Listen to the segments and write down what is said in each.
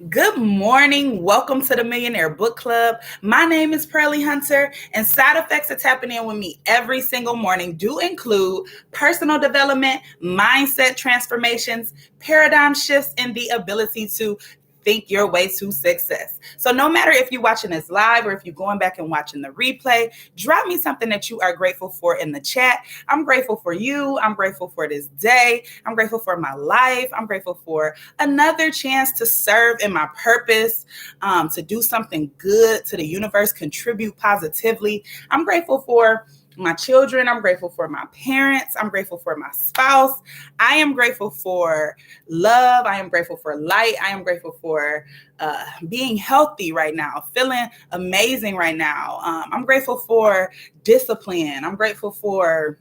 Good morning. Welcome to the Millionaire Book Club. My name is Pearlie Hunter, and side effects of tapping in with me every single morning do include personal development, mindset transformations, paradigm shifts, and the ability to think your way to success. So no matter if you're watching this live or if you're going back and watching the replay, drop me something that you are grateful for in the chat. I'm grateful for you. I'm grateful for this day. I'm grateful for my life. I'm grateful for another chance to serve in my purpose, to do something good to the universe, contribute positively. I'm grateful for my children. I'm grateful for my parents. I'm grateful for my spouse. I am grateful for love. I am grateful for light. I am grateful for being healthy right now, feeling amazing right now. I'm grateful for discipline. I'm grateful for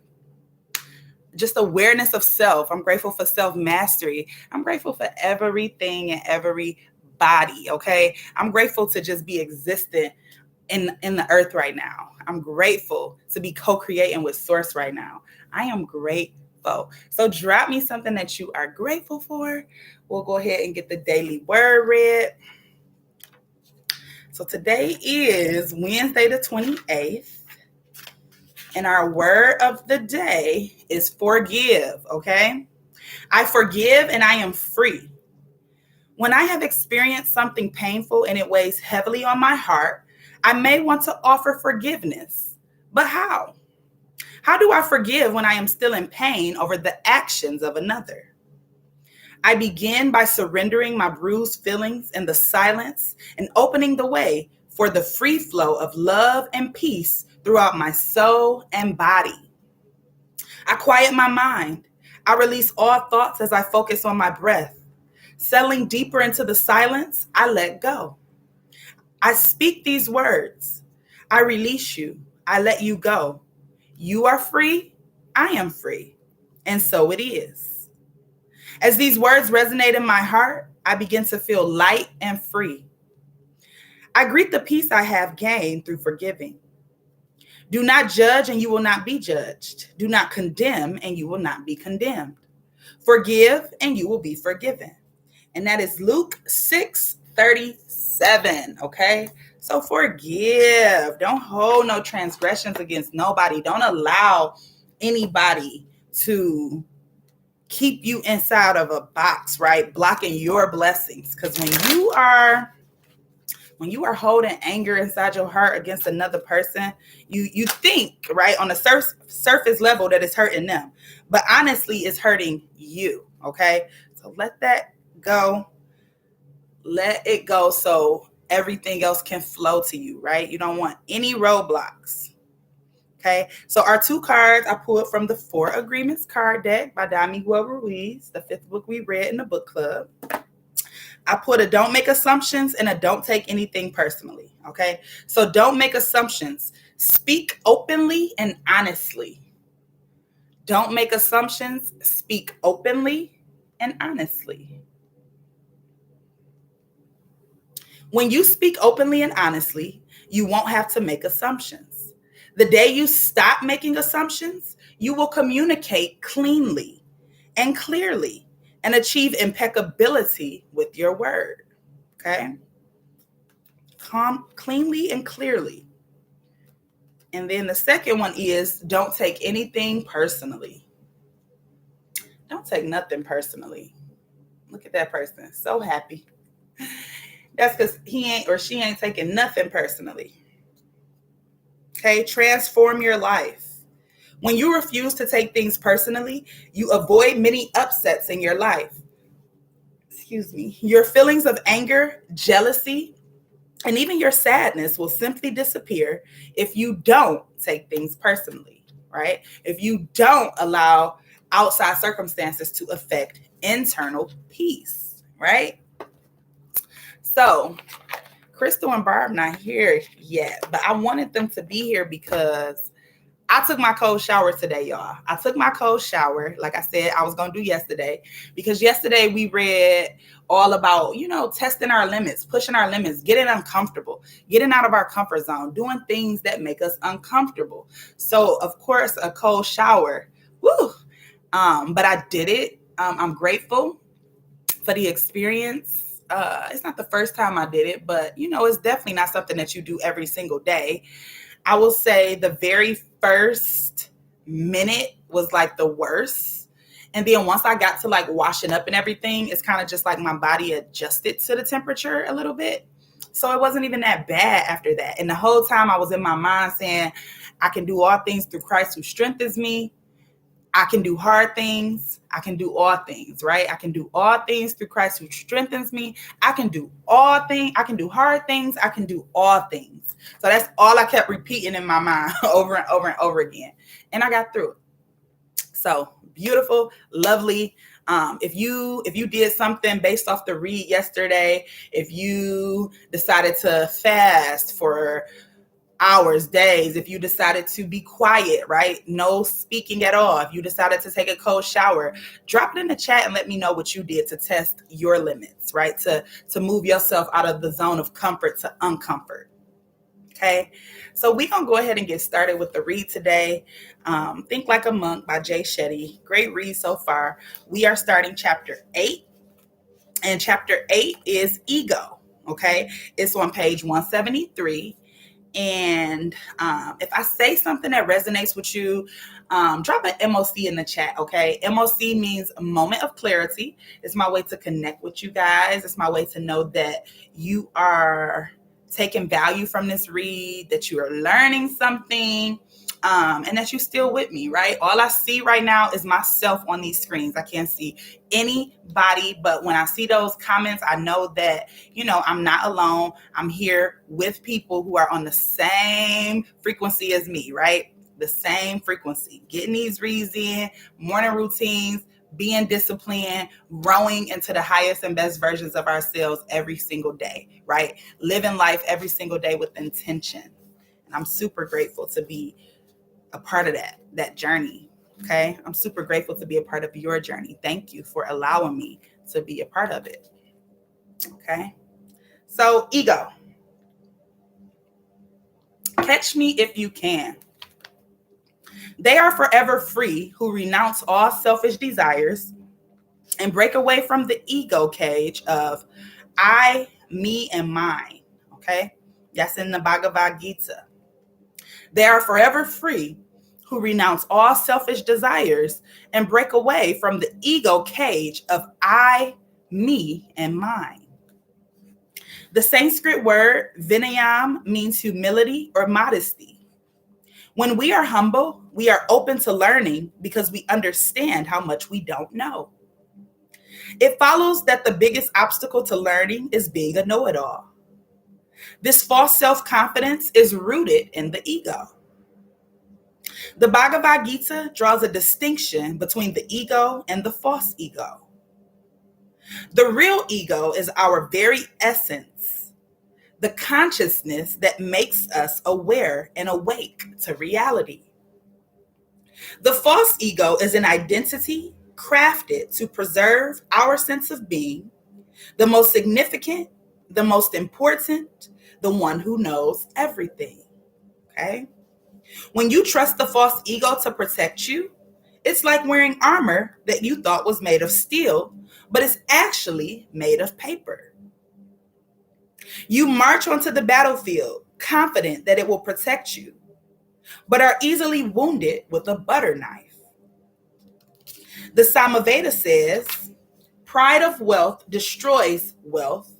just awareness of self. I'm grateful for self-mastery. I'm grateful for everything and everybody, okay? I'm grateful to just be existent in the earth right now. I'm grateful to be co-creating with source right now. I am grateful. So drop me something that you are grateful for. We'll go ahead and get the daily word read. So today is Wednesday the 28th. And our word of the day is forgive, okay? I forgive and I am free. When I have experienced something painful and it weighs heavily on my heart, I may want to offer forgiveness. But how? How do I forgive when I am still in pain over the actions of another? I begin by surrendering my bruised feelings in the silence and opening the way for the free flow of love and peace throughout my soul and body. I quiet my mind. I release all thoughts as I focus on my breath. Settling deeper into the silence, I let go. I speak these words. I release you. I let you go. You are free. I am free. And so it is. As these words resonate in my heart, I begin to feel light and free. I greet the peace I have gained through forgiving. Do not judge and you will not be judged. Do not condemn and you will not be condemned. Forgive and you will be forgiven. And that is Luke 6:37. Okay. So forgive. Don't hold no transgressions against nobody. Don't allow anybody to keep you inside of a box, right? Blocking your blessings. Because when you are holding anger inside your heart against another person, you think, right, on the surface level that it's hurting them. But honestly, it's hurting you. Okay. So let that go. Let it go so everything else can flow to you, right? You don't want any roadblocks. Okay. So our two cards I pulled from the Four Agreements card deck by Dami Ruiz, the fifth book we read in the book club. I put a don't make assumptions and a don't take anything personally. Okay. So don't make assumptions. Speak openly and honestly. Don't make assumptions. Speak openly and honestly. When you speak openly and honestly, you won't have to make assumptions. The day you stop making assumptions, you will communicate cleanly and clearly and achieve impeccability with your word. Okay? Cleanly and clearly. And then the second one is don't take anything personally. Don't take nothing personally. Look at that person. So happy. That's because he ain't or she ain't taking nothing personally. Okay, transform your life. When you refuse to take things personally, you avoid many upsets in your life. Excuse me. Your feelings of anger, jealousy, and even your sadness will simply disappear if you don't take things personally, right? If you don't allow outside circumstances to affect internal peace, right? So, Crystal and Barb not here yet, but I wanted them to be here because I took my cold shower today, y'all. I took my cold shower, like I said I was going to do yesterday, because yesterday we read all about, testing our limits, pushing our limits, getting uncomfortable, getting out of our comfort zone, doing things that make us uncomfortable. So, of course, a cold shower, woo. But I did it. I'm grateful for the experience. it's not the first time I did it, but it's definitely not something that you do every single day. I will say the very first minute was like the worst. And then once I got to like washing up and everything, it's kind of just like my body adjusted to the temperature a little bit. So it wasn't even that bad after that. And the whole time I was in my mind saying, I can do all things through Christ who strengthens me. I can do hard things. I can do all things, right? I can do all things through Christ who strengthens me. I can do all things. I can do hard things. I can do all things. So that's all I kept repeating in my mind over and over and over again. And I got through it. So beautiful, lovely. If you did something based off the read yesterday, if you decided to fast for hours, days, if you decided to be quiet, right? No speaking at all. If you decided to take a cold shower, drop it in the chat and let me know what you did to test your limits, right? To move yourself out of the zone of comfort to uncomfort. Okay. So we're going to go ahead and get started with the read today. Think Like a Monk by Jay Shetty. Great read so far. We are starting chapter 8. And chapter 8 is ego. Okay. It's on page 173. And if I say something that resonates with you, drop an MOC in the chat, okay? MOC means a moment of clarity. It's my way to connect with you guys. It's my way to know that you are taking value from this read, that you are learning something, and that you're still with me, right? All I see right now is myself on these screens. I can't see anybody, but when I see those comments, I know that, I'm not alone. I'm here with people who are on the same frequency as me, right? The same frequency, getting these reads in, morning routines, being disciplined, growing into the highest and best versions of ourselves every single day, right? Living life every single day with intention. And I'm super grateful to be a part of that journey. Okay. I'm super grateful to be a part of your journey. Thank you for allowing me to be a part of it. Okay. So ego. Catch me if you can. They are forever free who renounce all selfish desires and break away from the ego cage of I, me, and mine. Okay. That's in the Bhagavad Gita. They are forever free who renounce all selfish desires and break away from the ego cage of I, me, and mine. The Sanskrit word vinayam means humility or modesty. When we are humble, we are open to learning because we understand how much we don't know. It follows that the biggest obstacle to learning is being a know-it-all. This false self-confidence is rooted in the ego. The Bhagavad Gita draws a distinction between the ego and the false ego. The real ego is our very essence, the consciousness that makes us aware and awake to reality. The false ego is an identity crafted to preserve our sense of being, the most significant, the most important, the one who knows everything. Okay? When you trust the false ego to protect you, it's like wearing armor that you thought was made of steel, but it's actually made of paper. You march onto the battlefield, confident that it will protect you, but are easily wounded with a butter knife. The Samaveda says, pride of wealth destroys wealth,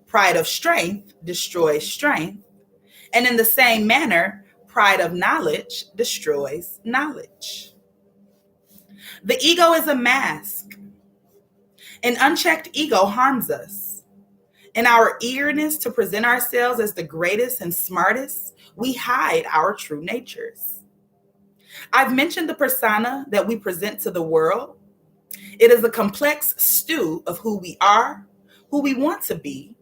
pride of strength destroys strength, and in the same manner, pride of knowledge destroys knowledge. The ego is a mask. An unchecked ego harms us. In our eagerness to present ourselves as the greatest and smartest, we hide our true natures. I've mentioned the persona that we present to the world. It is a complex stew of who we are, who we want to be,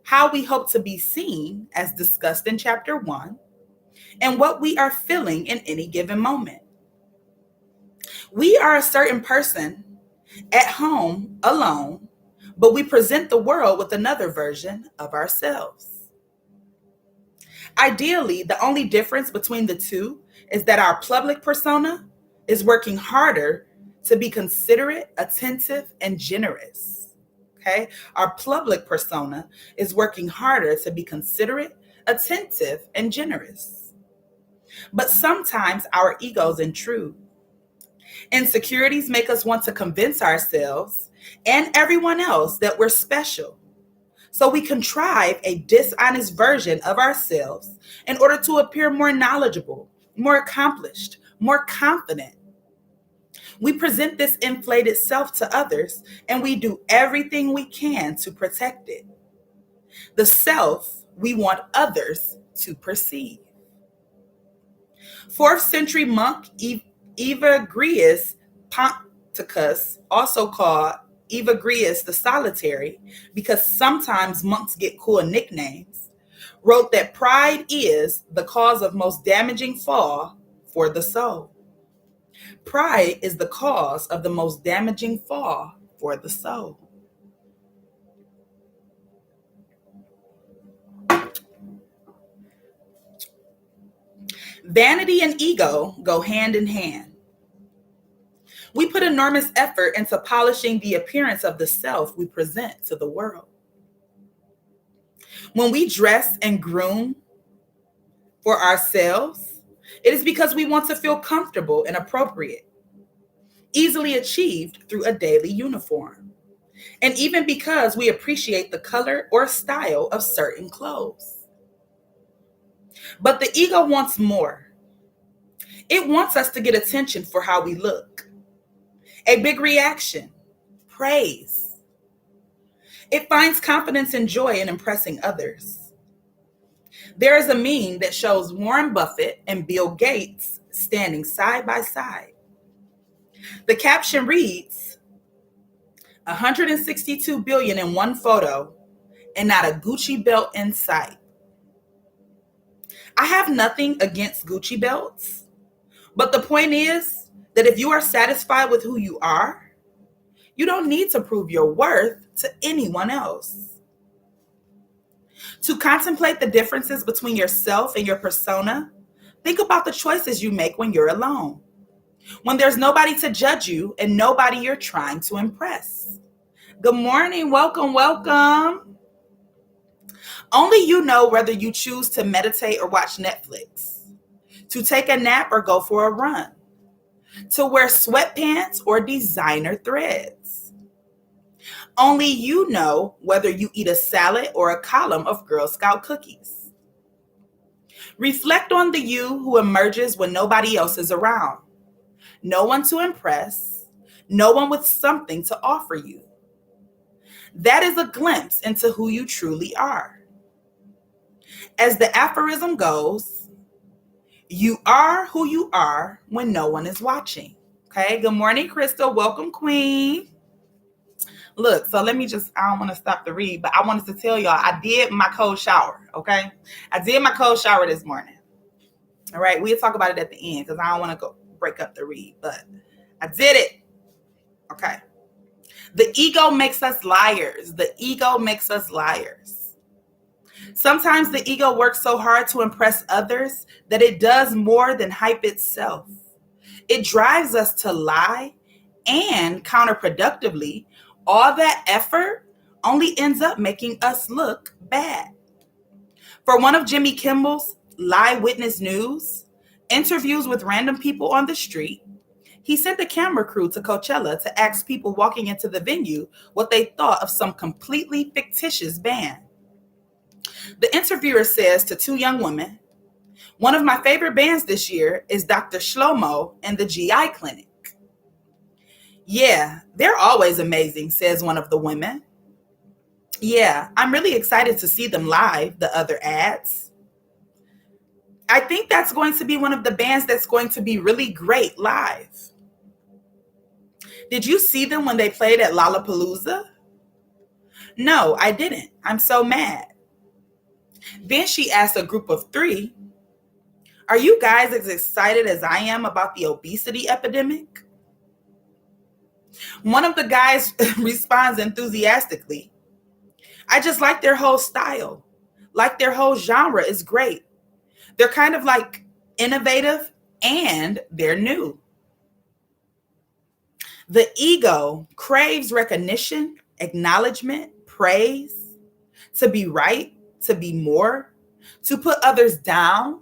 how we hope to be seen, as discussed in chapter 1, and what we are feeling in any given moment. We are a certain person at home alone, but we present the world with another version of ourselves. Ideally, the only difference between the two is that our public persona is working harder to be considerate, attentive, and generous. Okay. Our public persona is working harder to be considerate, attentive, and generous. But sometimes our egos intrude. Insecurities make us want to convince ourselves and everyone else that we're special. So we contrive a dishonest version of ourselves in order to appear more knowledgeable, more accomplished, more confident. We present this inflated self to others, and we do everything we can to protect it. The self we want others to perceive. 4th century monk Evagrius Ponticus, also called Evagrius the Solitary, because sometimes monks get cool nicknames, wrote that pride is the cause of most damaging fall for the soul. Pride is the cause of the most damaging fall for the soul. Vanity and ego go hand in hand. We put enormous effort into polishing the appearance of the self we present to the world. When we dress and groom for ourselves, it is because we want to feel comfortable and appropriate, easily achieved through a daily uniform, and even because we appreciate the color or style of certain clothes. But the ego wants more. It wants us to get attention for how we look, a big reaction, praise. It finds confidence and joy in impressing others. There is a meme that shows Warren Buffett and Bill Gates standing side by side. The caption reads, 162 billion in one photo and not a Gucci belt in sight. I have nothing against Gucci belts, but the point is that if you are satisfied with who you are, you don't need to prove your worth to anyone else. To contemplate the differences between yourself and your persona, think about the choices you make when you're alone, when there's nobody to judge you and nobody you're trying to impress. Good morning, welcome, welcome. Only you know whether you choose to meditate or watch Netflix, to take a nap or go for a run, to wear sweatpants or designer threads. Only you know whether you eat a salad or a column of Girl Scout cookies. Reflect on the you who emerges when nobody else is around. No one to impress, no one with something to offer you. That is a glimpse into who you truly are. As the aphorism goes, you are who you are when no one is watching. Okay, good morning, Crystal. Welcome, Queen. Look, so I don't want to stop the read, but I wanted to tell y'all I did my cold shower, okay? I did my cold shower this morning. All right, we'll talk about it at the end because I don't want to go break up the read, but I did it. Okay. The ego makes us liars. The ego makes us liars. Sometimes the ego works so hard to impress others that it does more than hype itself. It drives us to lie, and counterproductively, all that effort only ends up making us look bad. For one of Jimmy Kimmel's Live Witness News interviews with random people on the street, he sent a camera crew to Coachella to ask people walking into the venue what they thought of some completely fictitious band. The interviewer says to two young women, "One of my favorite bands this year is Dr. Shlomo and the GI Clinic." "Yeah, they're always amazing," says one of the women. "Yeah, I'm really excited to see them live," the other adds. "I think that's going to be one of the bands that's going to be really great live." "Did you see them when they played at Lollapalooza?" "No, I didn't. I'm so mad." Then she asked a group of three, "Are you guys as excited as I am about the obesity epidemic?" One of the guys responds enthusiastically, "I just like their whole style. Like their whole genre is great. They're kind of like innovative and they're new." The ego craves recognition, acknowledgement, praise, to be right, to be more, to put others down,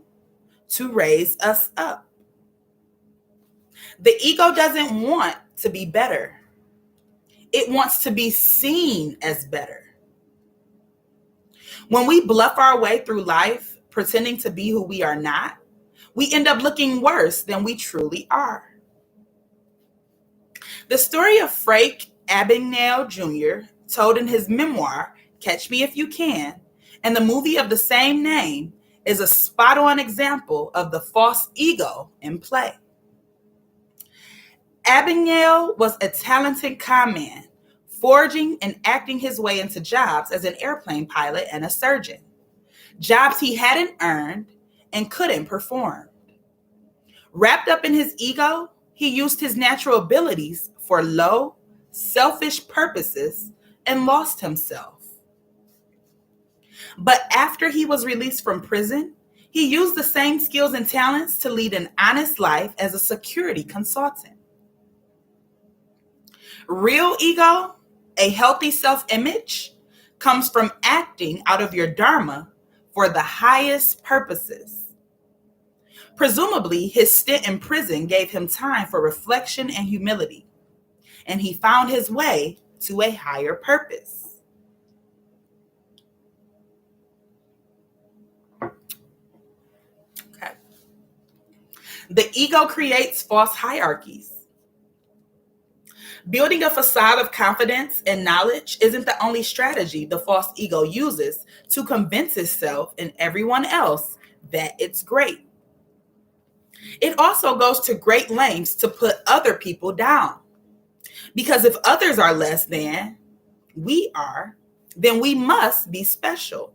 to raise us up. The ego doesn't want to be better. It wants to be seen as better. When we bluff our way through life, pretending to be who we are not, we end up looking worse than we truly are. The story of Frank Abagnale Jr., told in his memoir, Catch Me If You Can, and the movie of the same name, is a spot-on example of the false ego in play. Abagnale was a talented con man, forging and acting his way into jobs as an airplane pilot and a surgeon, jobs he hadn't earned and couldn't perform. Wrapped up in his ego, he used his natural abilities for low, selfish purposes and lost himself. But after he was released from prison, he used the same skills and talents to lead an honest life as a security consultant. Real ego, a healthy self-image, comes from acting out of your dharma for the highest purposes. Presumably, his stint in prison gave him time for reflection and humility, and he found his way to a higher purpose. Okay. The ego creates false hierarchies. Building a facade of confidence and knowledge isn't the only strategy the false ego uses to convince itself and everyone else that it's great. It also goes to great lengths to put other people down. Because if others are less than we are, then we must be special.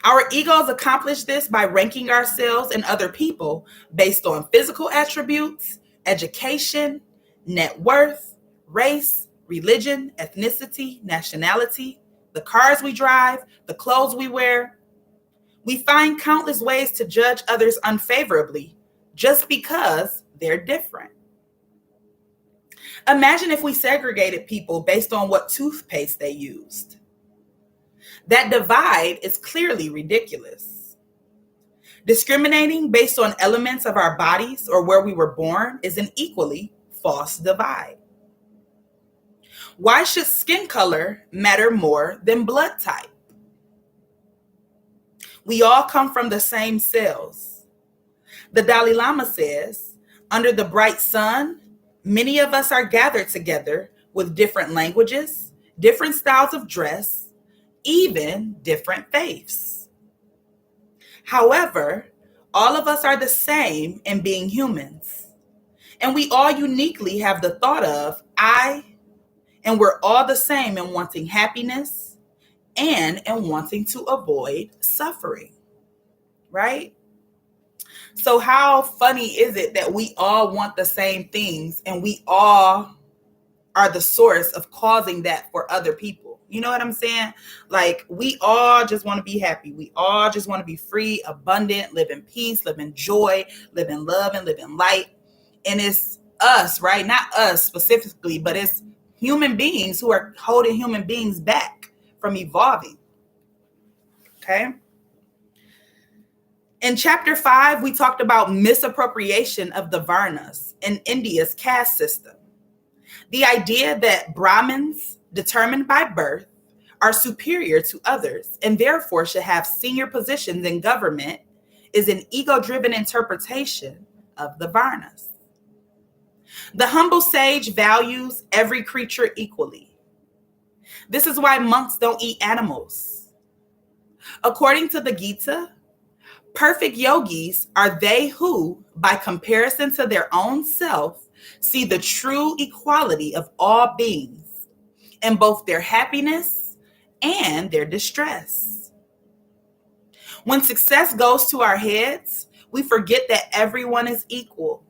Our egos accomplish this by ranking ourselves and other people based on physical attributes, education, net worth, race, religion, ethnicity, nationality, the cars we drive, the clothes we wear. We find countless ways to judge others unfavorably just because they're different. Imagine if we segregated people based on what toothpaste they used. That divide is clearly ridiculous. Discriminating based on elements of our bodies or where we were born is an equally false divide. Why should skin color matter more than blood type? We all come from the same cells. The Dalai Lama says, under the bright sun, many of us are gathered together with different languages, different styles of dress, even different faiths. However, all of us are the same in being humans. And we all uniquely have the thought of I, and we're all the same in wanting happiness and in wanting to avoid suffering, right? So how funny is it that we all want the same things and we all are the source of causing that for other people? You know what I'm saying? Like, we all just want to be happy. We all just want to be free, abundant, live in peace, live in joy, live in love, and live in light. And it's us, right? Not us specifically, but it's human beings who are holding human beings back from evolving. Okay. In chapter 5, we talked about misappropriation of the Varnas in India's caste system. The idea that Brahmins, determined by birth, are superior to others and therefore should have senior positions in government is an ego-driven interpretation of the Varnas. The humble sage values every creature equally. This is why monks don't eat animals. According to the Gita, perfect yogis are they who, by comparison to their own self, see the true equality of all beings in both their happiness and their distress. When success goes to our heads, we forget that everyone is equal.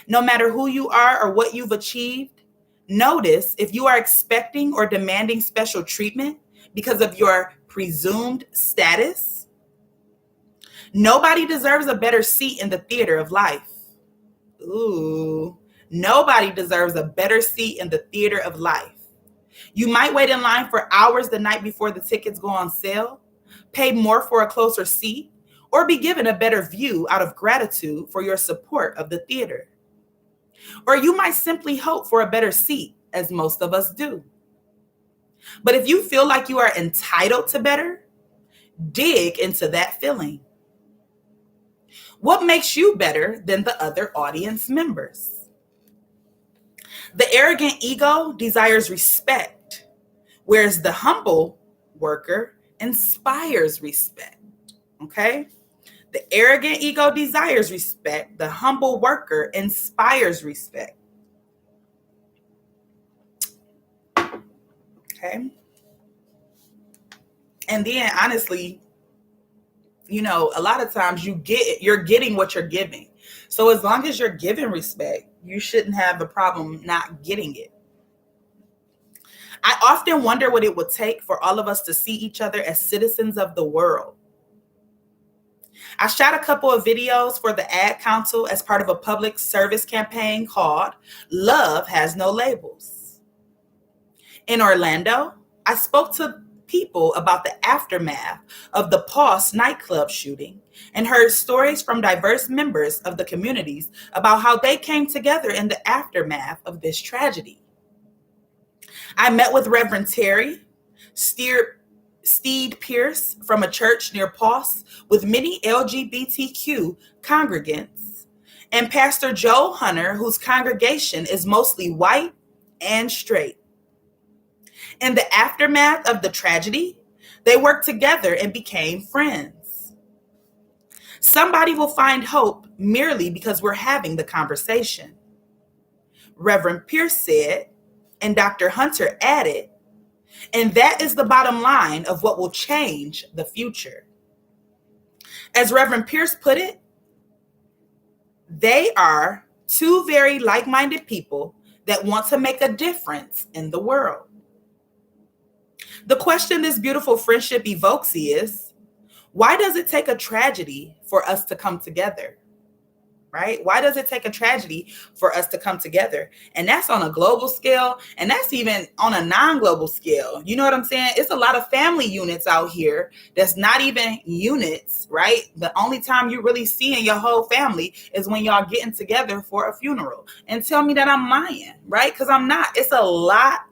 No matter who you are or what you've achieved, notice if you are expecting or demanding special treatment because of your presumed status. Nobody deserves a better seat in the theater of life. Ooh, nobody deserves a better seat in the theater of life. You might wait in line for hours the night before the tickets go on sale, pay more for a closer seat, or be given a better view out of gratitude for your support of the theater. Or you might simply hope for a better seat, as most of us do. But if you feel like you are entitled to better, dig into that feeling. What makes you better than the other audience members? The arrogant ego desires respect, whereas the humble worker inspires respect. Okay? The arrogant ego desires respect. The humble worker inspires respect. Okay? And then honestly, a lot of times you're getting what you're giving. So as long as you're giving respect, you shouldn't have a problem not getting it. I often wonder what it would take for all of us to see each other as citizens of the world. I shot a couple of videos for the Ad Council as part of a public service campaign called Love Has No Labels. In Orlando, I spoke to people about the aftermath of the Pulse nightclub shooting and heard stories from diverse members of the communities about how they came together in the aftermath of this tragedy. I met with Reverend Terry Steed Pierce from a church near Pulse with many LGBTQ congregants, and Pastor Joe Hunter, whose congregation is mostly white and straight. In the aftermath of the tragedy, they worked together and became friends. Somebody will find hope merely because we're having the conversation. Reverend Pierce said, and Dr. Hunter added, and that is the bottom line of what will change the future. As Reverend Pierce put it, they are two very like-minded people that want to make a difference in the world. The question this beautiful friendship evokes is, why does it take a tragedy for us to come together? Right? Why does it take a tragedy for us to come together? And that's on a global scale, and that's even on a non-global scale. You know what I'm saying? It's a lot of family units out here that's not even units, right? The only time you really seeing your whole family is when y'all getting together for a funeral. And tell me that I'm lying, right? Because I'm not. It's a lot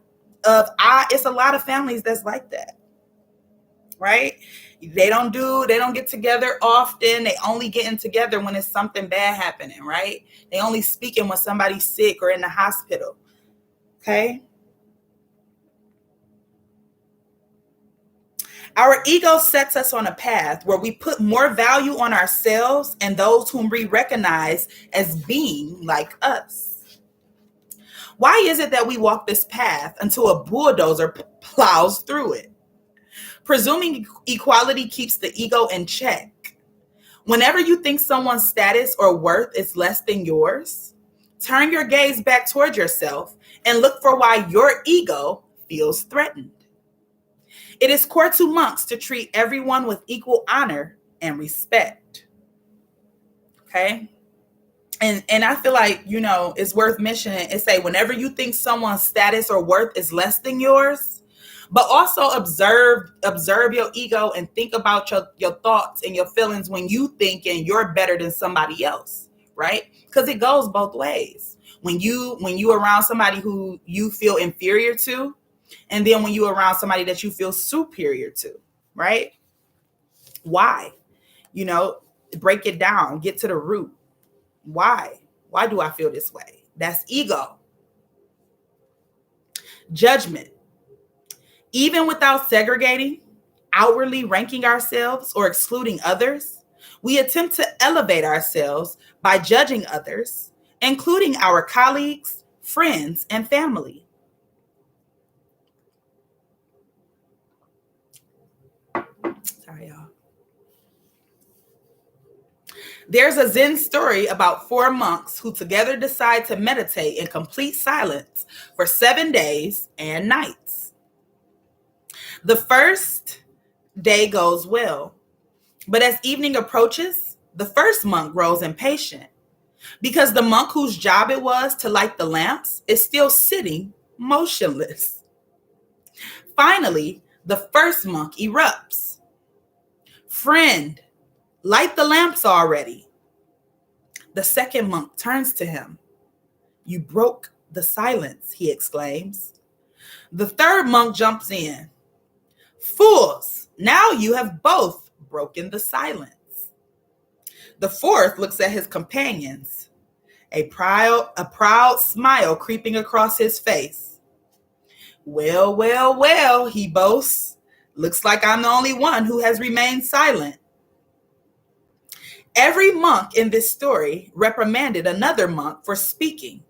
of families that's like that, right? They don't get together often. They only getting together when it's something bad happening, right? They only speaking when somebody's sick or in the hospital. Okay. Our ego sets us on a path where we put more value on ourselves and those whom we recognize as being like us. Why is it that we walk this path until a bulldozer plows through it? Presuming equality keeps the ego in check. Whenever you think someone's status or worth is less than yours, turn your gaze back toward yourself and look for why your ego feels threatened. It is core to monks to treat everyone with equal honor and respect. Okay? And I feel like, it's worth mentioning and say, whenever you think someone's status or worth is less than yours, but also observe your ego and think about your thoughts and your feelings when you thinking you're better than somebody else, right? Because it goes both ways. When you around somebody who you feel inferior to, and then when you around somebody that you feel superior to, right? Why? Break it down, get to the root. Why? Why do I feel this way? That's ego. Judgment. Even without segregating, outwardly ranking ourselves or excluding others, we attempt to elevate ourselves by judging others, including our colleagues, friends, and family. Sorry, y'all. There's a Zen story about 4 monks who together decide to meditate in complete silence for 7 days and nights. The first day goes well, but as evening approaches, the first monk grows impatient because the monk whose job it was to light the lamps is still sitting motionless. Finally, the first monk erupts. "Friend, light the lamps already." The second monk turns to him. "You broke the silence," he exclaims. The third monk jumps in. "Fools, now you have both broken the silence." The fourth looks at his companions, a proud smile creeping across his face. "Well, well, well," he boasts. "Looks like I'm the only one who has remained silent." Every monk in this story reprimanded another monk for speaking,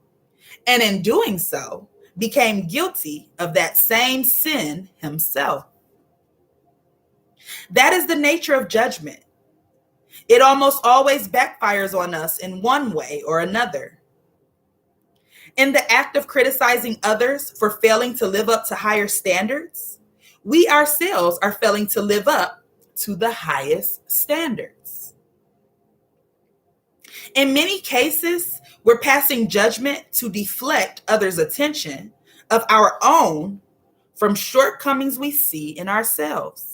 and in doing so, became guilty of that same sin himself. That is the nature of judgment. It almost always backfires on us in one way or another. In the act of criticizing others for failing to live up to higher standards, we ourselves are failing to live up to the highest standards. In many cases, we're passing judgment to deflect others' attention of our own from shortcomings we see in ourselves.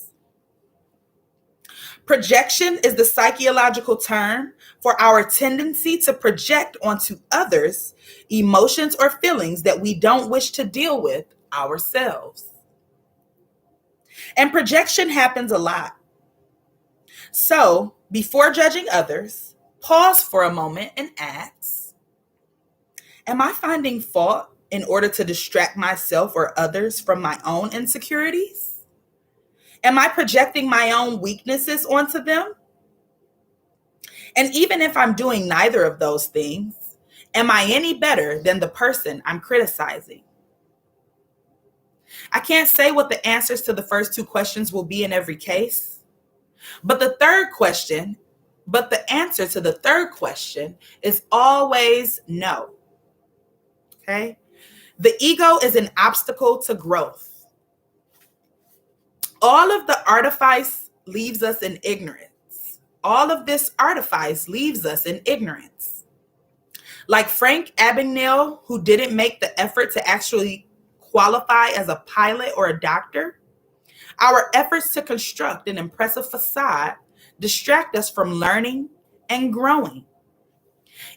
Projection is the psychological term for our tendency to project onto others emotions or feelings that we don't wish to deal with ourselves. And projection happens a lot. So, before judging others, pause for a moment and ask, am I finding fault in order to distract myself or others from my own insecurities? Am I projecting my own weaknesses onto them? And even if I'm doing neither of those things, am I any better than the person I'm criticizing? I can't say what the answers to the first two questions will be in every case, but the answer to the third question is always no. Okay? The ego is an obstacle to growth. All of the artifice leaves us in ignorance. All of this artifice leaves us in ignorance. Like Frank Abagnale, who didn't make the effort to actually qualify as a pilot or a doctor, our efforts to construct an impressive facade distract us from learning and growing.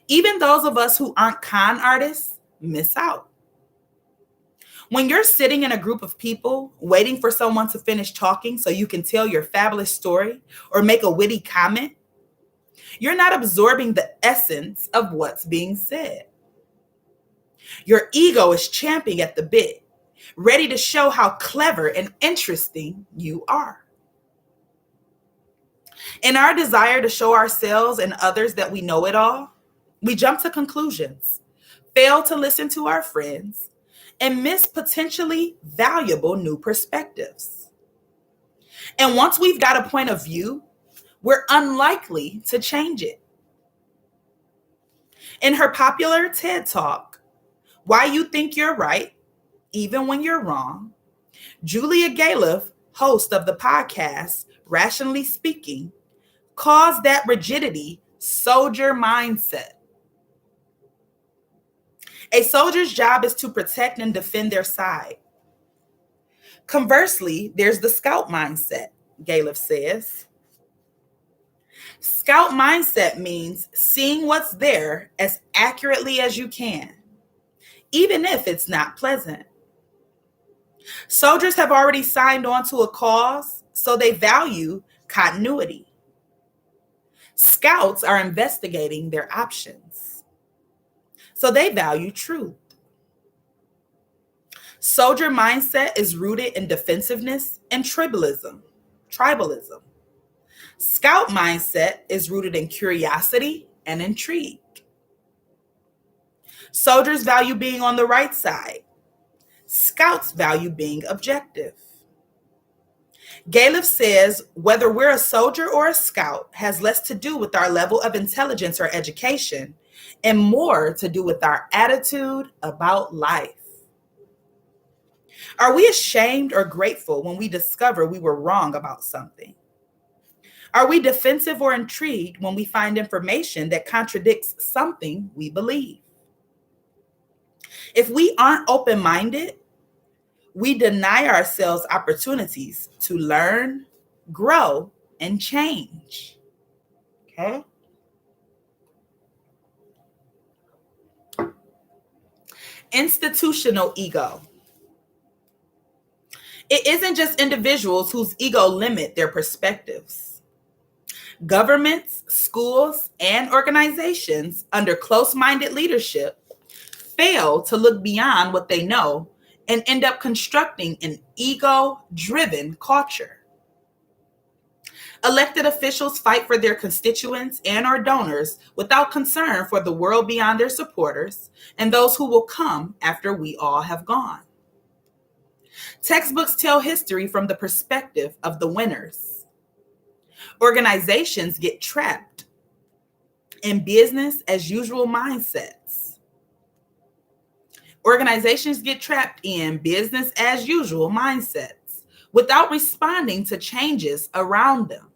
Even those of us who aren't con artists miss out. When you're sitting in a group of people waiting for someone to finish talking so you can tell your fabulous story or make a witty comment, you're not absorbing the essence of what's being said. Your ego is champing at the bit, ready to show how clever and interesting you are. In our desire to show ourselves and others that we know it all, we jump to conclusions, fail to listen to our friends, and miss potentially valuable new perspectives. And once we've got a point of view, we're unlikely to change it. In her popular TED Talk, Why You Think You're Right, Even When You're Wrong, Julia Galef, host of the podcast Rationally Speaking, calls that rigidity soldier mindset. A soldier's job is to protect and defend their side. Conversely, there's the scout mindset, Galef says. Scout mindset means seeing what's there as accurately as you can, even if it's not pleasant. Soldiers have already signed on to a cause, so they value continuity. Scouts are investigating their options, so they value truth. Soldier mindset is rooted in defensiveness and tribalism. Scout mindset is rooted in curiosity and intrigue. Soldiers value being on the right side. Scouts value being objective. Galef says whether we're a soldier or a scout has less to do with our level of intelligence or education and more to do with our attitude about life. Are we ashamed or grateful when we discover we were wrong about something? Are we defensive or intrigued when we find information that contradicts something we believe? If we aren't open-minded, We deny ourselves opportunities to learn, grow, and change. Okay? Institutional ego. It isn't just individuals whose ego limit their perspectives. Governments, schools, and organizations under close-minded leadership fail to look beyond what they know and end up constructing an ego-driven culture. Elected officials fight for their constituents and or donors without concern for the world beyond their supporters and those who will come after we all have gone. Textbooks tell history from the perspective of the winners. Organizations get trapped in business as usual mindsets. Organizations get trapped in business as usual mindsets without responding to changes around them.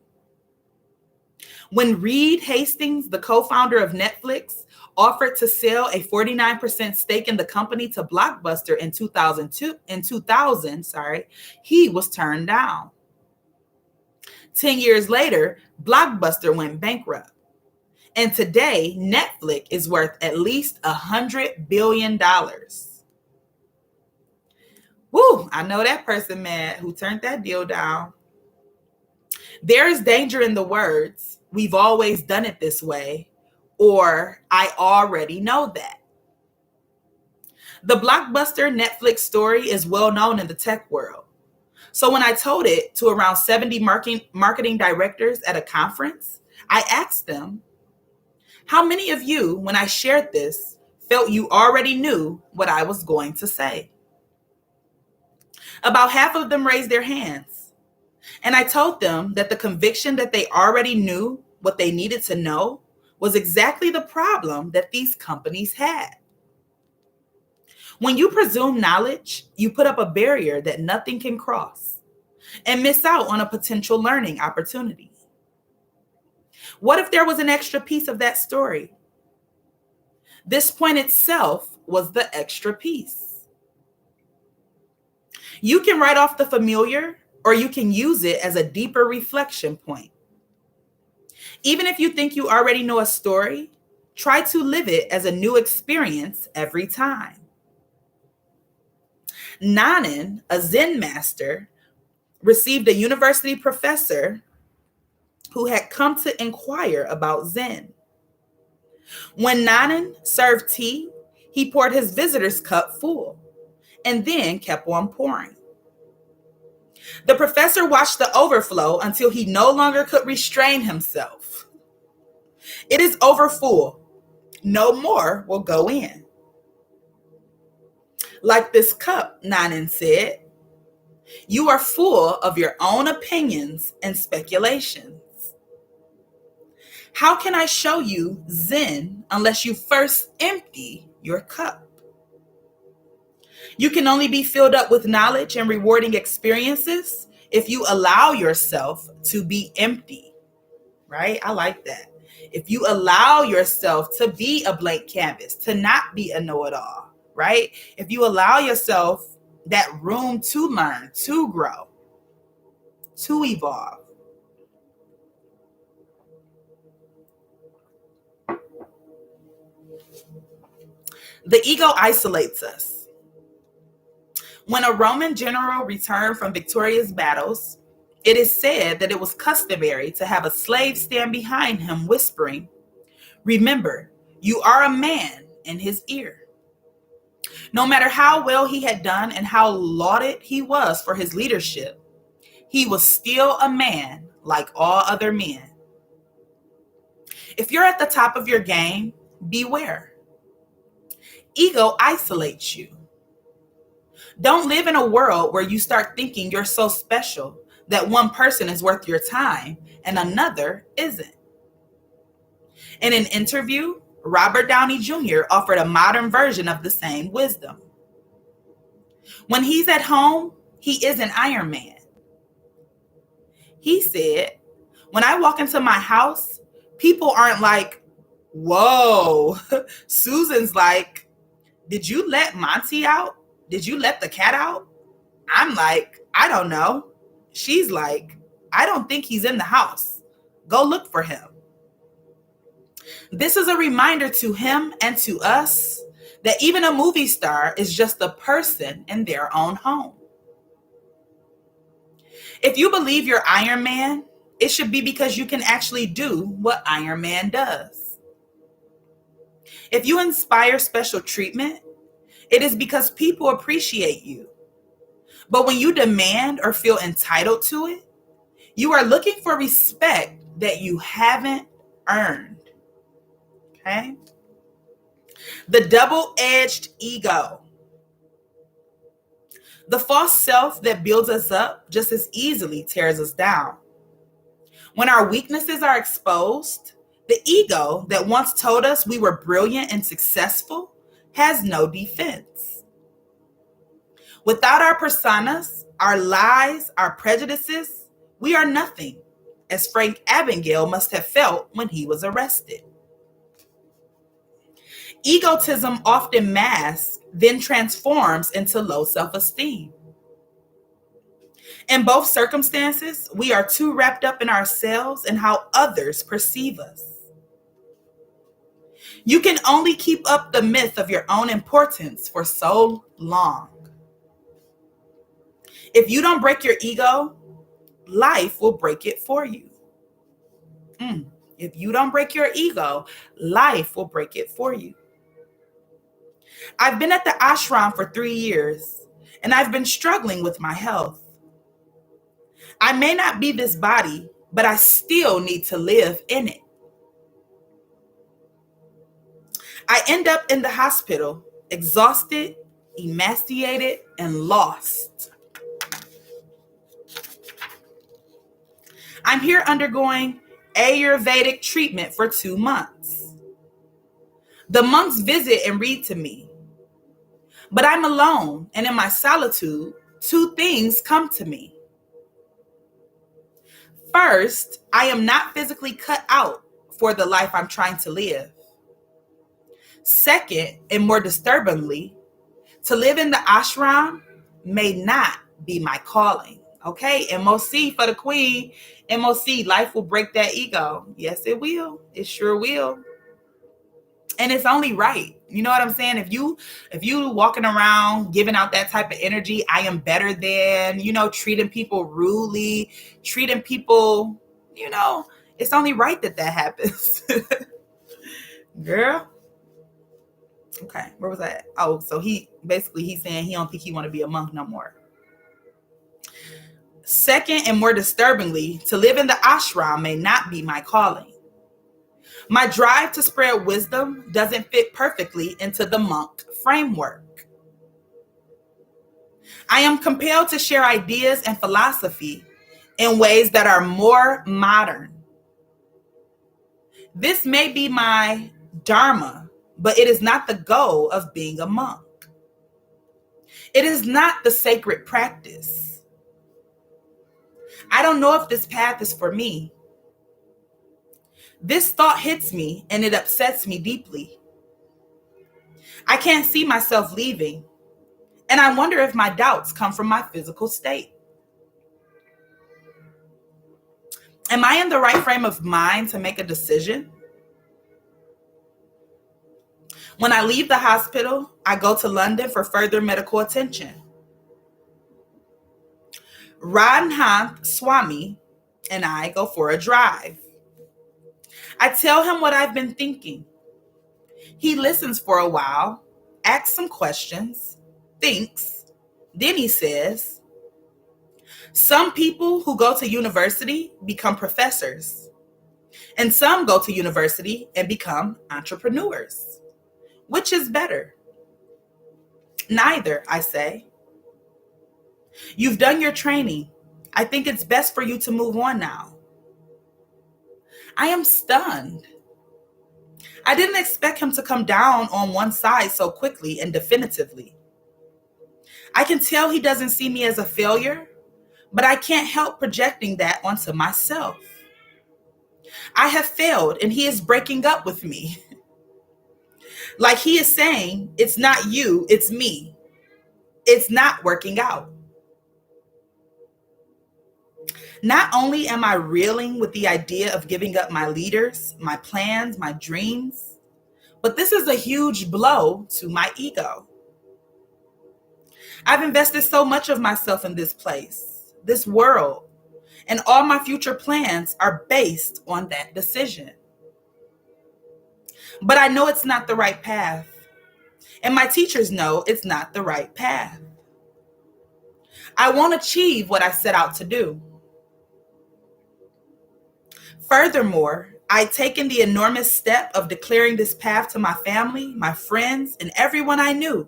When Reed Hastings, the co-founder of Netflix, offered to sell a 49% stake in the company to Blockbuster in 2000, he was turned down. 10 years later, Blockbuster went bankrupt. And today, Netflix is worth at least $100 billion. Woo, I know that person mad who turned that deal down. There is danger in the words, "We've always done it this way," or "I already know that." The Blockbuster Netflix story is well known in the tech world. So when I told it to around 70 marketing directors at a conference, I asked them, how many of you, when I shared this, felt you already knew what I was going to say? About half of them raised their hands. And I told them that the conviction that they already knew what they needed to know was exactly the problem that these companies had. When you presume knowledge, you put up a barrier that nothing can cross and miss out on a potential learning opportunity. What if there was an extra piece of that story? This point itself was the extra piece. You can write off the familiar, or you can use it as a deeper reflection point. Even if you think you already know a story, try to live it as a new experience every time. Nanan, a Zen master, received a university professor who had come to inquire about Zen. When Nanan served tea, he poured his visitor's cup full and then kept on pouring. The professor watched the overflow until he no longer could restrain himself. It is overfull. No more will go in. Like this cup, Nanan said, you are full of your own opinions and speculations. How can I show you Zen unless you first empty your cup? You can only be filled up with knowledge and rewarding experiences if you allow yourself to be empty, right? I like that. If you allow yourself to be a blank canvas, to not be a know-it-all, right? If you allow yourself that room to learn, to grow, to evolve. The ego isolates us. When a Roman general returned from victorious battles, it is said that it was customary to have a slave stand behind him whispering, "Remember, you are a man," in his ear. No matter how well he had done and how lauded he was for his leadership, he was still a man like all other men. If you're at the top of your game, beware. Ego isolates you. Don't live in a world where you start thinking you're so special that one person is worth your time and another isn't. In an interview, Robert Downey Jr. offered a modern version of the same wisdom. When he's at home, he is an Iron Man. He said, when I walk into my house, people aren't like, "Whoa." Susan's like, "Did you let Monty out? Did you let the cat out?" I'm like, I don't know. She's like, I don't think he's in the house. Go look for him. This is a reminder to him and to us that even a movie star is just a person in their own home. If you believe you're Iron Man, it should be because you can actually do what Iron Man does. If you inspire special treatment, it is because people appreciate you. But when you demand or feel entitled to it, you are looking for respect that you haven't earned. Okay? The double-edged ego. The false self that builds us up just as easily tears us down. When our weaknesses are exposed, the ego that once told us we were brilliant and successful has no defense. Without our personas, our lies, our prejudices, we are nothing, as Frank Abagnale must have felt when he was arrested. Egotism often masks, then transforms into low self-esteem. In both circumstances, we are too wrapped up in ourselves and how others perceive us. You can only keep up the myth of your own importance for so long. If you don't break your ego, life will break it for you. If you don't break your ego, life will break it for you. I've been at the ashram for 3 years, and I've been struggling with my health. I may not be this body, but I still need to live in it. I end up in the hospital, exhausted, emaciated, and lost. I'm here undergoing Ayurvedic treatment for 2 months. The monks visit and read to me. But I'm alone, and in my solitude, 2 things come to me. First, I am not physically cut out for the life I'm trying to live. Second, and more disturbingly, to live in the ashram may not be my calling. Okay, MOC for the queen. MOC, life will break that ego. Yes, it will. It sure will. And it's only right. You know what I'm saying? If you walking around giving out that type of energy, I am better than, treating people rudely, treating people, it's only right that happens. Girl. Okay, where was I at? Oh, so he's saying he don't think he want to be a monk no more. Second, and more disturbingly, to live in the ashram may not be my calling. My drive to spread wisdom doesn't fit perfectly into the monk framework. I am compelled to share ideas and philosophy in ways that are more modern. This may be my dharma, but it is not the goal of being a monk. It is not the sacred practice. I don't know if this path is for me. This thought hits me and it upsets me deeply. I can't see myself leaving, and I wonder if my doubts come from my physical state. Am I in the right frame of mind to make a decision? When I leave the hospital, I go to London for further medical attention. Radhanth Swami and I go for a drive. I tell him what I've been thinking. He listens for a while, asks some questions, thinks, then he says, some people who go to university become professors, and some go to university and become entrepreneurs. Which is better? Neither, I say. You've done your training. I think it's best for you to move on now. I am stunned. I didn't expect him to come down on one side so quickly and definitively. I can tell he doesn't see me as a failure, but I can't help projecting that onto myself. I have failed and he is breaking up with me. Like he is saying, it's not you, it's me. It's not working out. Not only am I reeling with the idea of giving up my leaders, my plans, my dreams, but this is a huge blow to my ego. I've invested so much of myself in this place, this world, and all my future plans are based on that decision. But I know it's not the right path, and my teachers know it's not the right path. I won't achieve what I set out to do. Furthermore, I'd taken the enormous step of declaring this path to my family, my friends, and everyone I knew.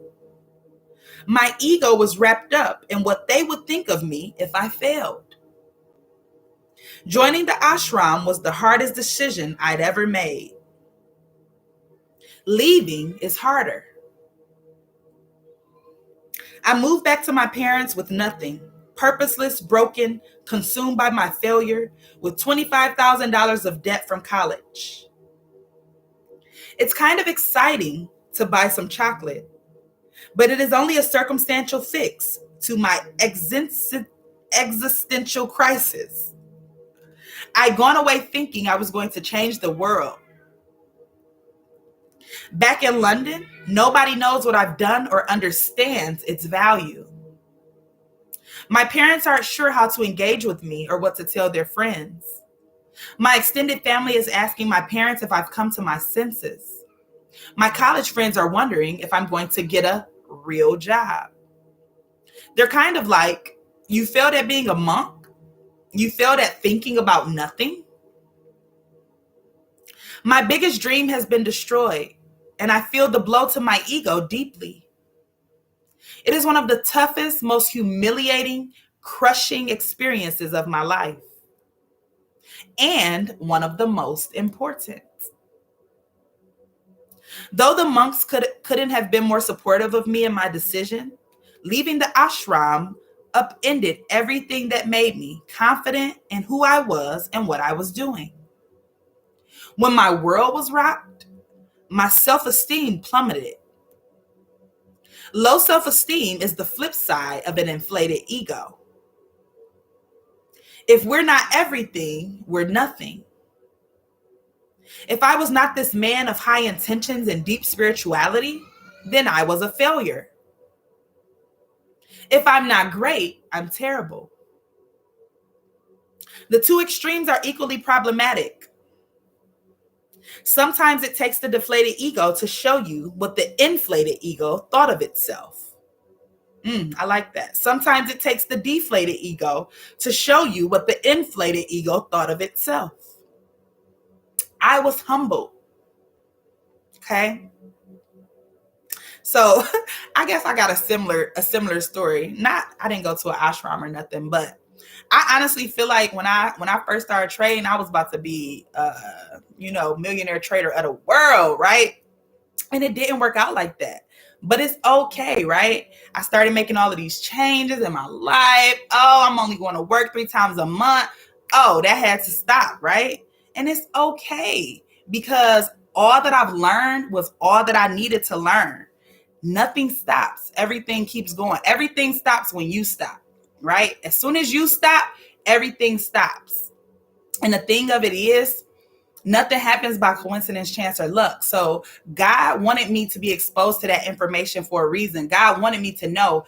My ego was wrapped up in what they would think of me if I failed. Joining the ashram was the hardest decision I'd ever made. Leaving is harder. I moved back to my parents with nothing, purposeless, broken, consumed by my failure, with $25,000 of debt from college. It's kind of exciting to buy some chocolate, but it is only a circumstantial fix to my existential crisis. I'd gone away thinking I was going to change the world. Back in London, nobody knows what I've done or understands its value. My parents aren't sure how to engage with me or what to tell their friends. My extended family is asking my parents if I've come to my senses. My college friends are wondering if I'm going to get a real job. They're kind of like, you failed at being a monk? You failed at thinking about nothing? My biggest dream has been destroyed, and I feel the blow to my ego deeply. It is one of the toughest, most humiliating, crushing experiences of my life, and one of the most important. Though the monks couldn't have been more supportive of me in my decision, leaving the ashram upended everything that made me confident in who I was and what I was doing. When my world was rocked, my self-esteem plummeted. Low self-esteem is the flip side of an inflated ego. If we're not everything, we're nothing. If I was not this man of high intentions and deep spirituality, then I was a failure. If I'm not great, I'm terrible. The two extremes are equally problematic. Sometimes it takes the deflated ego to show you what the inflated ego thought of itself. I like that. Sometimes it takes the deflated ego to show you what the inflated ego thought of itself. I was humbled. Okay. So I guess I got a similar story. I didn't go to an ashram or nothing, but I honestly feel like when I first started trading, I was about to be millionaire trader of the world, right? And it didn't work out like that. But it's okay, right? I started making all of these changes in my life. Oh, I'm only going to work 3 times a month. Oh, that had to stop, right? And it's okay, because all that I've learned was all that I needed to learn. Nothing stops. Everything keeps going. Everything stops when you stop, right? As soon as you stop, everything stops. And the thing of it is, nothing happens by coincidence, chance, or luck. So God wanted me to be exposed to that information for a reason. God wanted me to know,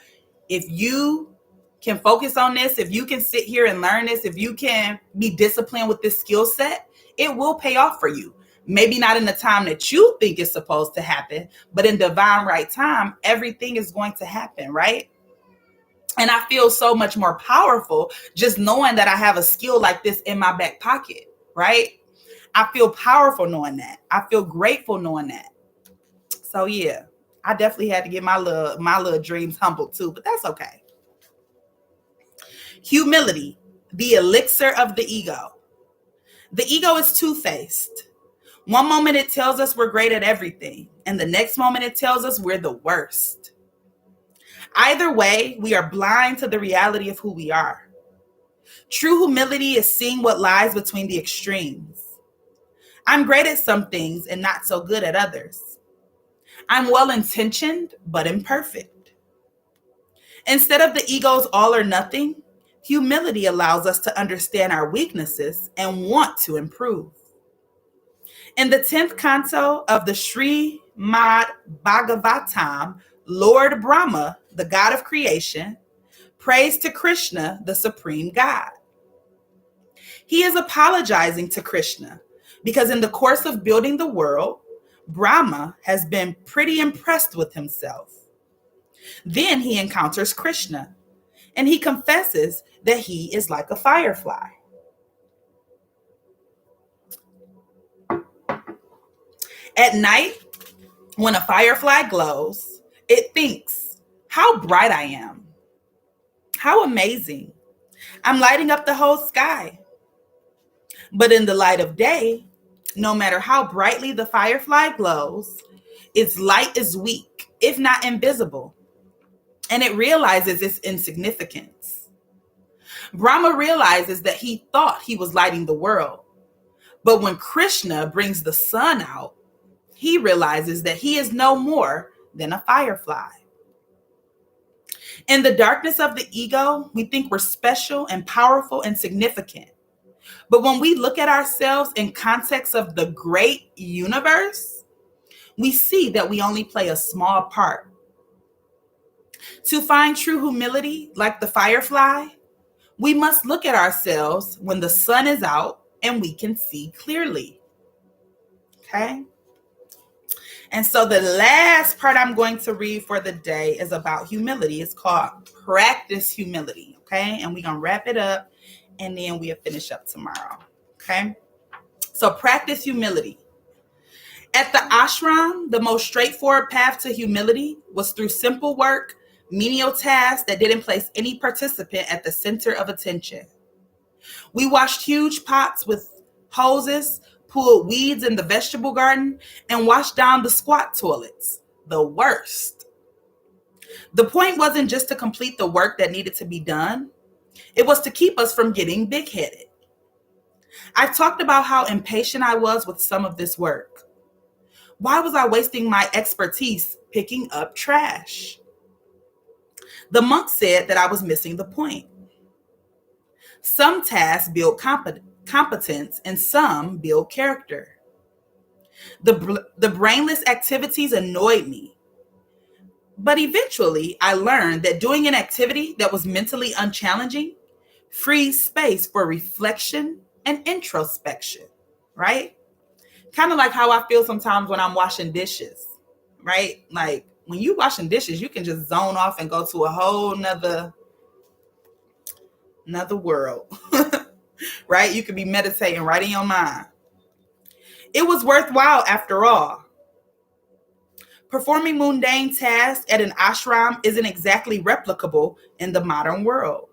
if you can focus on this, if you can sit here and learn this, if you can be disciplined with this skill set, it will pay off for you. Maybe not in the time that you think is supposed to happen, but in divine right time, everything is going to happen, right? And I feel so much more powerful just knowing that I have a skill like this in my back pocket, right? I feel powerful knowing that. I feel grateful knowing that. So yeah, I definitely had to get my little dreams humbled too, but that's okay. Humility, the elixir of the ego. The ego is two-faced. One moment it tells us we're great at everything, and the next moment it tells us we're the worst. Either way, we are blind to the reality of who we are. True humility is seeing what lies between the extremes. I'm great at some things and not so good at others. I'm well-intentioned but imperfect. Instead of the ego's all or nothing, Humility allows us to understand our weaknesses and want to improve. In the 10th canto of the Srimad Bhagavatam, Lord Brahma, the god of creation, prays to Krishna, the supreme God. He is apologizing to Krishna because in the course of building the world, Brahma has been pretty impressed with himself. Then he encounters Krishna and he confesses that he is like a firefly. At night, when a firefly glows, it thinks, how bright I am. How amazing. I'm lighting up the whole sky. But in the light of day, no matter how brightly the firefly glows, its light is weak, if not invisible, and it realizes its insignificance. Brahma realizes that he thought he was lighting the world, but when Krishna brings the sun out, he realizes that he is no more than a firefly. In the darkness of the ego, we think we're special and powerful and significant. But when we look at ourselves in context of the great universe, we see that we only play a small part. To find true humility, like the firefly, we must look at ourselves when the sun is out and we can see clearly. Okay? And so the last part I'm going to read for the day is about humility. It's called Practice Humility. Okay? And we're going to wrap it up and then we'll finish up tomorrow. Okay? So practice humility. At the ashram, the most straightforward path to humility was through simple work, menial tasks that didn't place any participant at the center of attention. We washed huge pots with hoses, pulled weeds in the vegetable garden, and washed down the squat toilets. The worst. The point wasn't just to complete the work that needed to be done. It was to keep us from getting big-headed. I talked about how impatient I was with some of this work. Why was I wasting my expertise picking up trash? The monk said that I was missing the point. Some tasks build competence and some build character. The brainless activities annoyed me. But eventually, I learned that doing an activity that was mentally unchallenging frees space for reflection and introspection, right? Kind of like how I feel sometimes when I'm washing dishes, right? Like when you washing dishes, you can just zone off and go to a whole nother world, right? You could be meditating right in your mind. It was worthwhile after all. Performing mundane tasks at an ashram isn't exactly replicable in the modern world.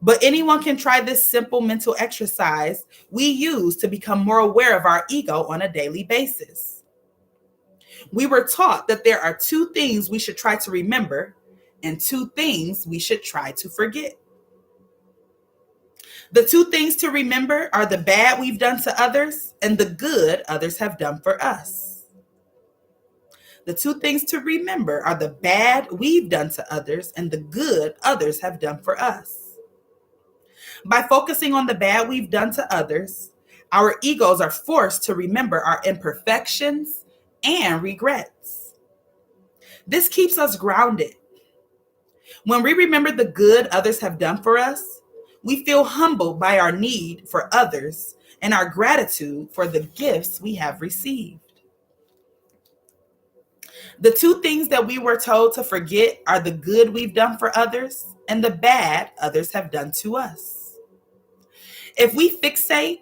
But anyone can try this simple mental exercise we use to become more aware of our ego on a daily basis. We were taught that there are 2 things we should try to remember and 2 things we should try to forget. The 2 things to remember are the bad we've done to others and the good others have done for us. The 2 things to remember are the bad we've done to others and the good others have done for us. By focusing on the bad we've done to others, our egos are forced to remember our imperfections and regrets. This keeps us grounded. When we remember the good others have done for us, we feel humbled by our need for others and our gratitude for the gifts we have received. The 2 things that we were told to forget are the good we've done for others and the bad others have done to us. If we fixate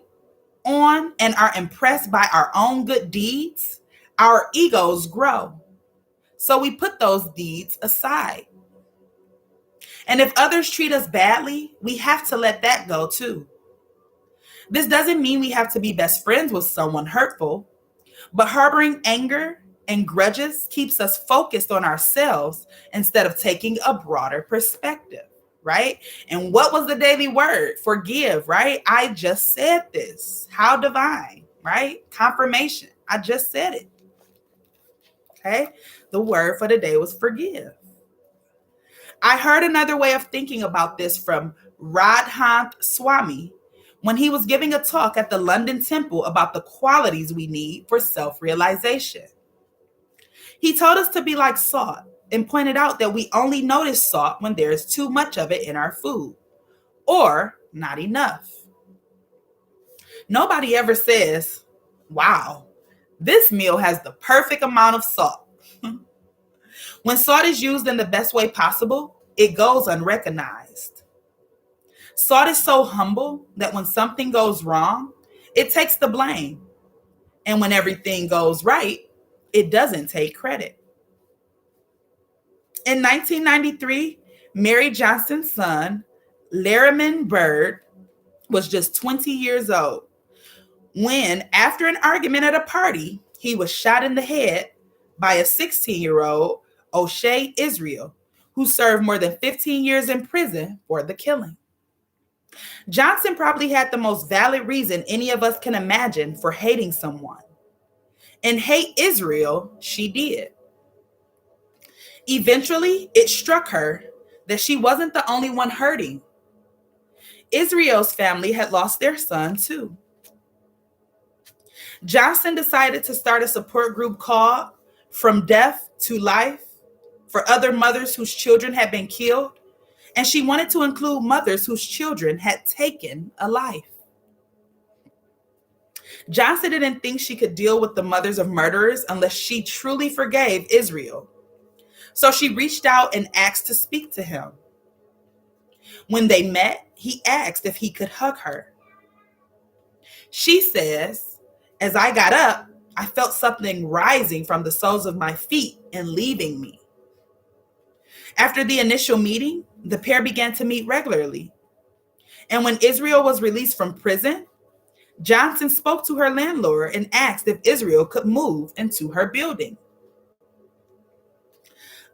on and are impressed by our own good deeds, our egos grow. So we put those deeds aside. And if others treat us badly, we have to let that go too. This doesn't mean we have to be best friends with someone hurtful, but harboring anger and grudges keeps us focused on ourselves instead of taking a broader perspective. Right? And what was the daily word? Forgive, right? I just said this. How divine, right? Confirmation. I just said it. Okay? The word for the day was forgive. I heard another way of thinking about this from Radhanth Swami when he was giving a talk at the London Temple about the qualities we need for self-realization. He told us to be like salt and pointed out that we only notice salt when there is too much of it in our food or not enough. Nobody ever says, wow, this meal has the perfect amount of salt. When salt is used in the best way possible, it goes unrecognized. Salt is so humble that when something goes wrong, it takes the blame. And when everything goes right, it doesn't take credit. In 1993, Mary Johnston's son, Larimer Byrd, was just 20 years old when, after an argument at a party, he was shot in the head by a 16-year-old O'Shea Israel, who served more than 15 years in prison for the killing. Johnston probably had the most valid reason any of us can imagine for hating someone. And hate Israel, she did. Eventually, it struck her that she wasn't the only one hurting. Israel's family had lost their son too. Johnston decided to start a support group called From Death to Life for other mothers whose children had been killed, and she wanted to include mothers whose children had taken a life. Johnston didn't think she could deal with the mothers of murderers unless she truly forgave Israel. So she reached out and asked to speak to him. When they met, he asked if he could hug her. She says, as I got up, I felt something rising from the soles of my feet and leaving me. After the initial meeting, the pair began to meet regularly. And when Israel was released from prison, Johnston spoke to her landlord and asked if Israel could move into her building.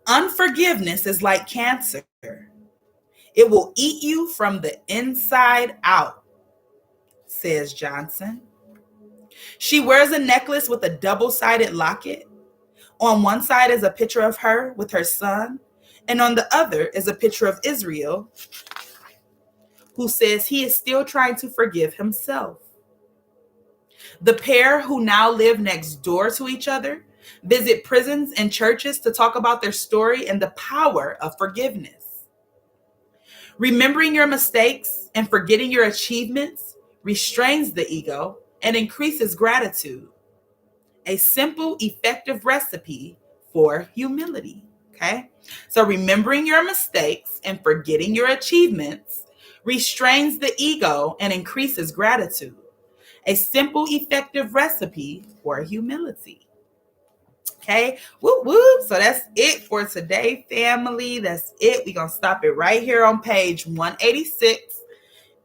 Unforgiveness is like cancer. It will eat you from the inside out, says Johnston. She wears a necklace with a double-sided locket. On one side is a picture of her with her son, and on the other is a picture of Israel, who says he is still trying to forgive himself. The pair, who now live next door to each other, visit prisons and churches to talk about their story and the power of forgiveness. Remembering your mistakes and forgetting your achievements restrains the ego and increases gratitude. A simple, effective recipe for humility. Okay? So remembering your mistakes and forgetting your achievements restrains the ego and increases gratitude. A simple, effective recipe for humility. Okay, whoop, whoop. So that's it for today, family. That's it. We're going to stop it right here on page 186.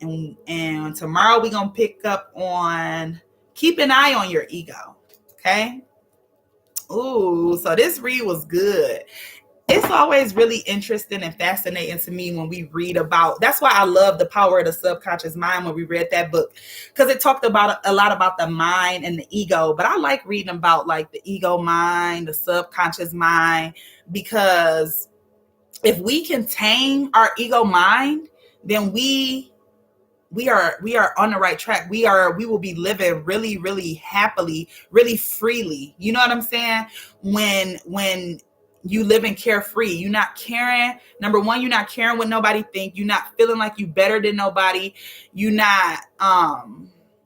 And tomorrow we're going to pick up on keep an eye on your ego. Okay. Ooh, so this read was good. It's always really interesting and fascinating to me when we read about, that's why I love The Power of the Subconscious Mind when we read that book, because it talked about a lot about the mind and the ego. But I like reading about like the ego mind, the subconscious mind, because if we can tame our ego mind, then we are on the right track. We will be living really, really happily, really freely. You know what I'm saying? When you living carefree, you're not caring. Number one, you're not caring what nobody think. You're not feeling like you better than nobody. You're not,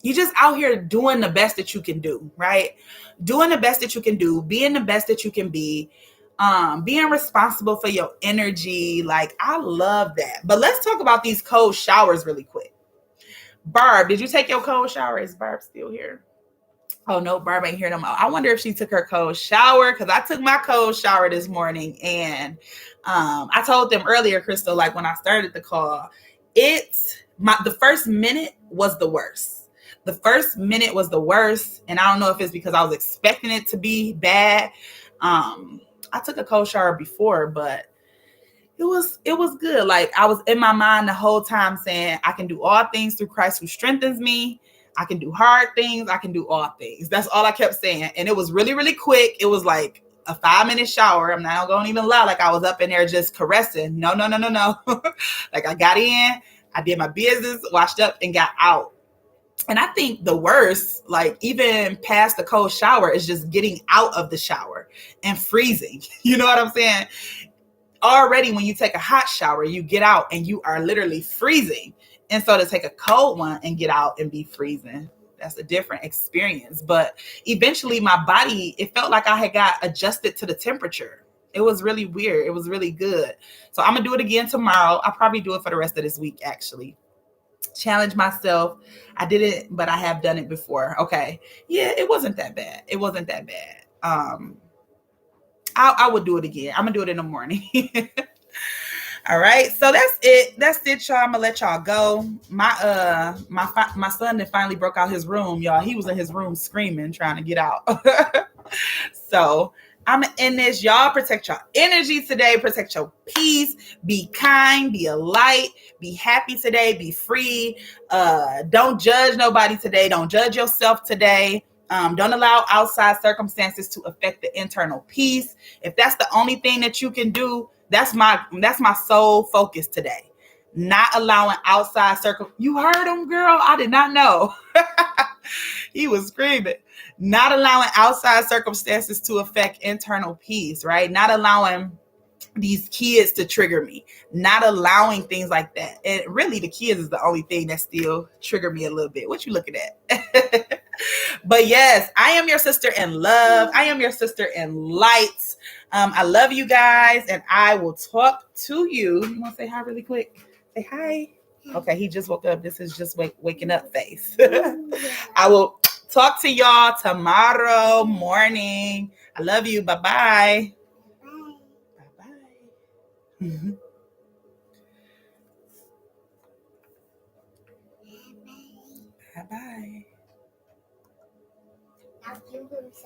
you're just out here doing the best that you can do, right? Doing the best that you can do, being the best that you can be, being responsible for your energy. Like, I love that. But let's talk about these cold showers really quick. Barb, did you take your cold shower? Is Barb still here? Oh, no, Barb ain't here no more. I wonder if she took her cold shower, because I took my cold shower this morning. And I told them earlier, Crystal, like when I started the call, the first minute was the worst. The first minute was the worst. And I don't know if it's because I was expecting it to be bad. I took a cold shower before, but it was good. Like, I was in my mind the whole time saying, I can do all things through Christ who strengthens me. I can do hard things. I can do all things. That's all I kept saying. And it was really, really quick. It was like a 5-minute shower. I'm not going to even lie. Like, I was up in there just caressing. No. Like, I got in, I did my business, washed up, and got out. And I think the worst, like even past the cold shower, is just getting out of the shower and freezing. You know what I'm saying? Already when you take a hot shower, you get out and you are literally freezing. And so to take a cold one and get out and be freezing, that's a different experience. But eventually my body, it felt like I had got adjusted to the temperature. It was really weird. It was really good. So I'm going to do it again tomorrow. I'll probably do it for the rest of this week, actually. Challenge myself. I did it, but I have done it before. Okay. Yeah, it wasn't that bad. It wasn't that bad. I would do it again. I'm gonna do it in the morning. All right, so that's it. That's it, y'all. I'm gonna let y'all go. My son that finally broke out his room, y'all. He was in his room screaming, trying to get out. So I'm gonna end this. Y'all protect your energy today. Protect your peace. Be kind. Be a light. Be happy today. Be free. Don't judge nobody today. Don't judge yourself today. Don't allow outside circumstances to affect the internal peace. If that's the only thing that you can do, that's my sole focus today. Not allowing outside You heard him, girl? I did not know. He was screaming. Not allowing outside circumstances to affect internal peace, right? Not allowing these kids to trigger me, not allowing things like that. And really the kids is the only thing that still trigger me a little bit. What you looking at? But yes, I am your sister in love. I am your sister in light. I love you guys, and I will talk to you. You want to say hi really quick? Say hi. Okay, he just woke up. This is just waking up face. I will talk to y'all tomorrow morning. I love you. Bye-bye. Mm-hmm. Bye bye.